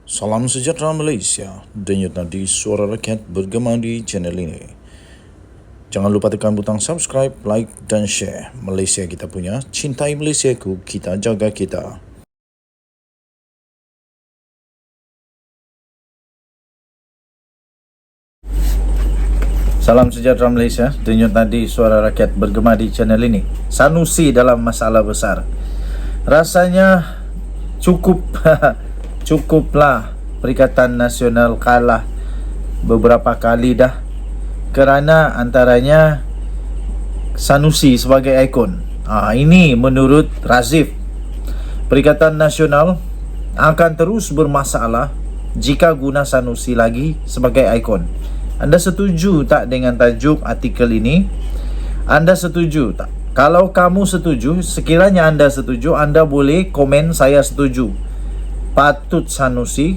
Salam sejahtera Malaysia, denyut nadi suara rakyat bergema di channel ini. Jangan lupa tekan butang subscribe, like dan share. Malaysia kita punya, cintai Malaysiaku, kita jaga kita. Salam sejahtera Malaysia, denyut nadi suara rakyat bergema di channel ini. Sanusi dalam masalah besar. Rasanya cukuplah Perikatan Nasional kalah beberapa kali dah, kerana antaranya Sanusi sebagai ikon. Ini menurut Razif, Perikatan Nasional akan terus bermasalah jika guna Sanusi lagi sebagai ikon. Anda setuju tak dengan tajuk artikel ini? Anda setuju tak? Kalau kamu setuju, sekiranya anda setuju, anda boleh komen saya setuju. Patut Sanusi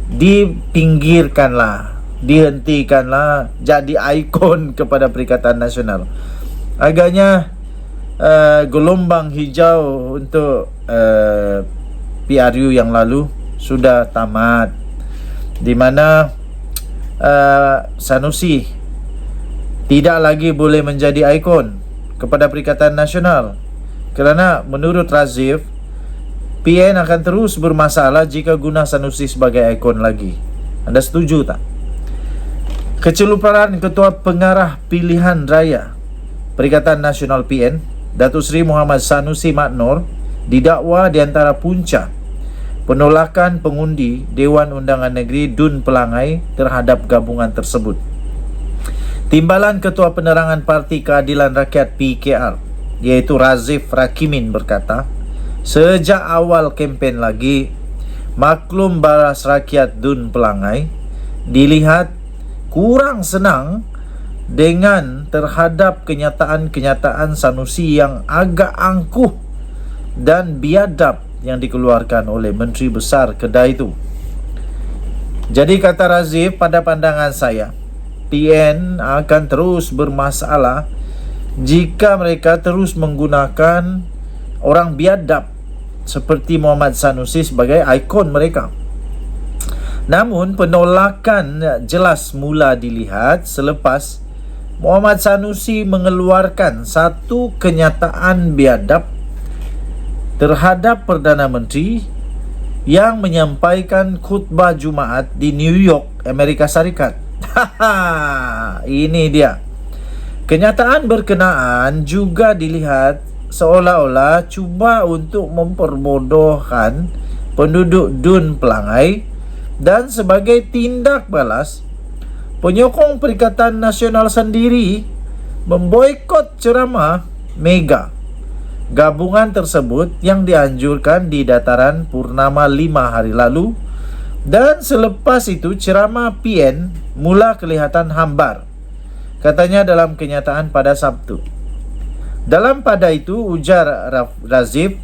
dipinggirkanlah, dihentikanlah jadi ikon kepada Perikatan Nasional. Agaknya gelombang hijau untuk PRU yang lalu sudah tamat, di mana Sanusi tidak lagi boleh menjadi ikon kepada Perikatan Nasional, kerana menurut Razif, PN akan terus bermasalah jika guna Sanusi sebagai ikon lagi. Anda setuju tak? Keceluparan Ketua Pengarah Pilihan Raya Perikatan Nasional PN, Datuk Seri Muhammad Sanusi Mat Noor, didakwa di antara punca penolakan pengundi Dewan Undangan Negeri Dun Pelangai terhadap gabungan tersebut. Timbalan Ketua Penerangan Parti Keadilan Rakyat PKR, iaitu Razif Rakimin, berkata, sejak awal kempen lagi, Maklum Baras Rakyat Dun Pelangai dilihat kurang senang dengan terhadap kenyataan-kenyataan Sanusi yang agak angkuh dan biadab yang dikeluarkan oleh Menteri Besar kedai itu. Jadi kata Razif, pada pandangan saya, PN akan terus bermasalah jika mereka terus menggunakan orang biadab seperti Muhammad Sanusi sebagai ikon mereka. Namun penolakan jelas mula dilihat selepas Muhammad Sanusi mengeluarkan satu kenyataan biadab terhadap Perdana Menteri yang menyampaikan khutbah Jumaat di New York, Amerika Syarikat. Ini dia. Kenyataan berkenaan juga dilihat seolah-olah cuba untuk memperbodohkan penduduk Dun Pelangai, dan sebagai tindak balas, penyokong Perikatan Nasional sendiri memboikot ceramah mega gabungan tersebut yang dianjurkan di Dataran Purnama 5 hari lalu, dan selepas itu ceramah PN mula kelihatan hambar, katanya dalam kenyataan pada Sabtu. Dalam pada itu, ujar Razif,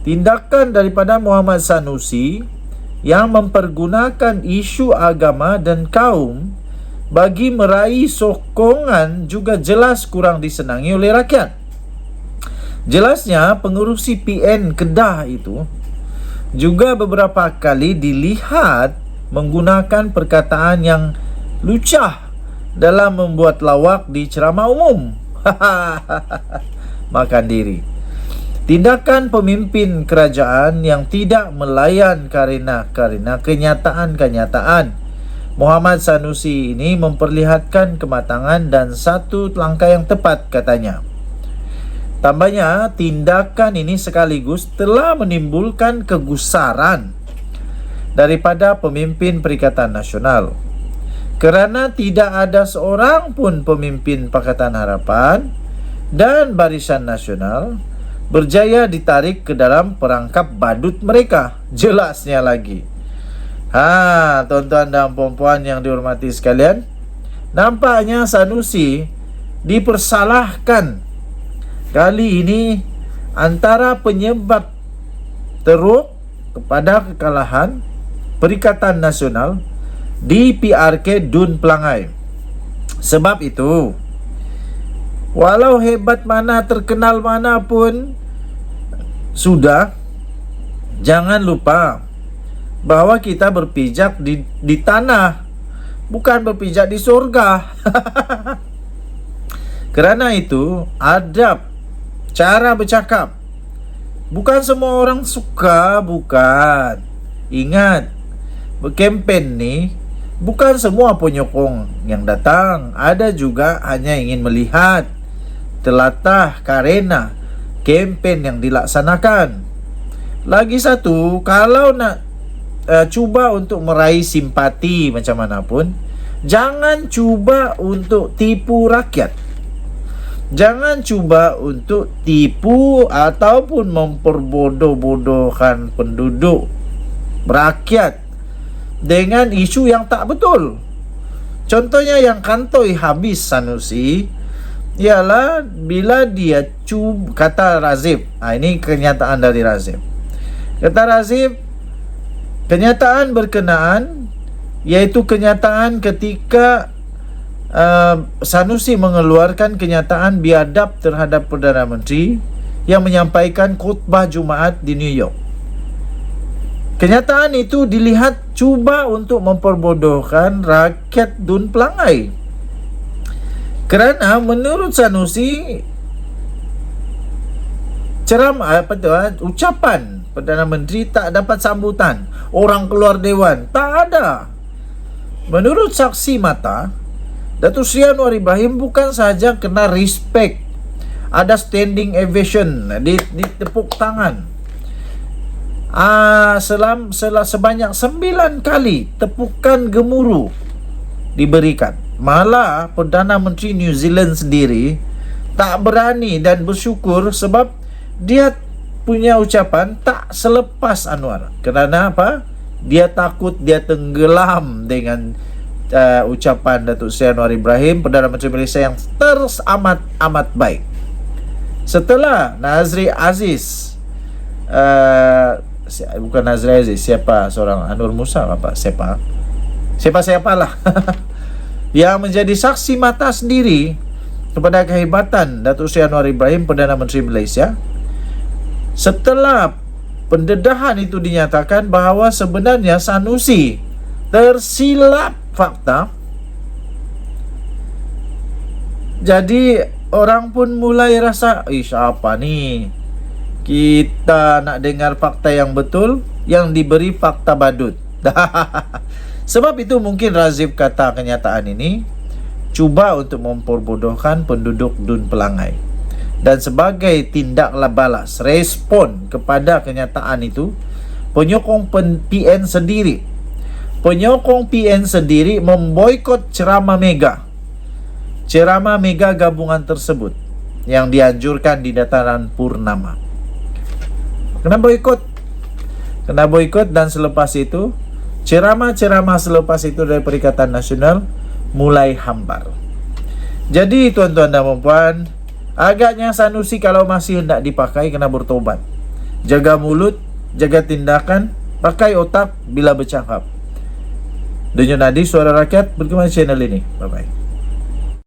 tindakan daripada Muhammad Sanusi yang mempergunakan isu agama dan kaum bagi meraih sokongan juga jelas kurang disenangi oleh rakyat. Jelasnya pengerusi PN Kedah itu juga beberapa kali dilihat menggunakan perkataan yang lucah dalam membuat lawak di ceramah umum. Makan diri. Tindakan pemimpin kerajaan yang tidak melayan karena kenyataan-kenyataan Muhammad Sanusi ini memperlihatkan kematangan dan satu langkah yang tepat, katanya. Tambahnya, tindakan ini sekaligus telah menimbulkan kegusaran daripada pemimpin Perikatan Nasional, kerana tidak ada seorang pun pemimpin Pakatan Harapan dan Barisan Nasional berjaya ditarik ke dalam perangkap badut mereka. Jelasnya lagi. Tuan-tuan dan puan-puan yang dihormati sekalian, nampaknya Sanusi dipersalahkan kali ini antara penyebab teruk kepada kekalahan Perikatan Nasional di PRK Dun Pelangai. Sebab itu, walau hebat mana, terkenal mana pun sudah, jangan lupa bahwa kita berpijak di tanah, bukan berpijak di surga. Kerana itu, adab, cara bercakap. Bukan semua orang suka, bukan. Ingat, berkempen ni bukan semua penyokong yang datang. Ada juga hanya ingin melihat, telatah karena kempen yang dilaksanakan. Lagi satu, kalau nak cuba untuk meraih simpati macam mana pun, jangan cuba untuk tipu rakyat. Jangan cuba untuk tipu ataupun memperbodoh-bodohkan penduduk rakyat dengan isu yang tak betul. Contohnya yang kantoi habis Sanusi ialah bila dia kata Razif. Ini kenyataan dari Razif. Kata Razif, kenyataan berkenaan iaitu kenyataan ketika Sanusi mengeluarkan kenyataan biadab terhadap Perdana Menteri yang menyampaikan khutbah Jumaat di New York. Kenyataan itu dilihat cuba untuk memperbodohkan rakyat Dun Pelangai. Kerana menurut Sanusi, ucapan Perdana Menteri tak dapat sambutan. Orang keluar dewan, tak ada. Menurut saksi mata, Datuk Seri Anwar Ibrahim bukan sahaja kena respect, ada standing ovation, ditepuk tangan. Sebanyak 9 kali tepukan gemuruh diberikan. Malah Perdana Menteri New Zealand sendiri tak berani dan bersyukur sebab dia punya ucapan tak selepas Anwar. Kerana apa? Dia takut dia tenggelam dengan ucapan Datuk Seri Anwar Ibrahim, Perdana Menteri Malaysia yang amat baik. Setelah Nazri Aziz, bukan Nazri Aziz, siapa seorang Anwar Musa apa siapa lah yang menjadi saksi mata sendiri kepada kehebatan Datuk Seri Anwar Ibrahim, Perdana Menteri Malaysia. Setelah pendedahan itu dinyatakan bahawa sebenarnya Sanusi tersilap fakta, jadi orang pun mulai rasa, apa ni, kita nak dengar fakta yang betul, yang diberi fakta badut. Sebab itu mungkin Razif kata kenyataan ini cuba untuk memperbodohkan penduduk Dun Pelangai. Dan sebagai tindak balas, respon kepada kenyataan itu, penyokong PN sendiri memboikot ceramah mega gabungan tersebut yang dianjurkan di dataran purnama. Kena boikot dan selepas itu ceramah selepas itu dari Perikatan Nasional mulai hambar. Jadi tuan-tuan dan puan, agaknya Sanusi kalau masih hendak dipakai kena bertobat. Jaga mulut, jaga tindakan, pakai otak bila bercakap. Denyut Nadi, Suara Rakyat, bergema channel ini. Bye-bye.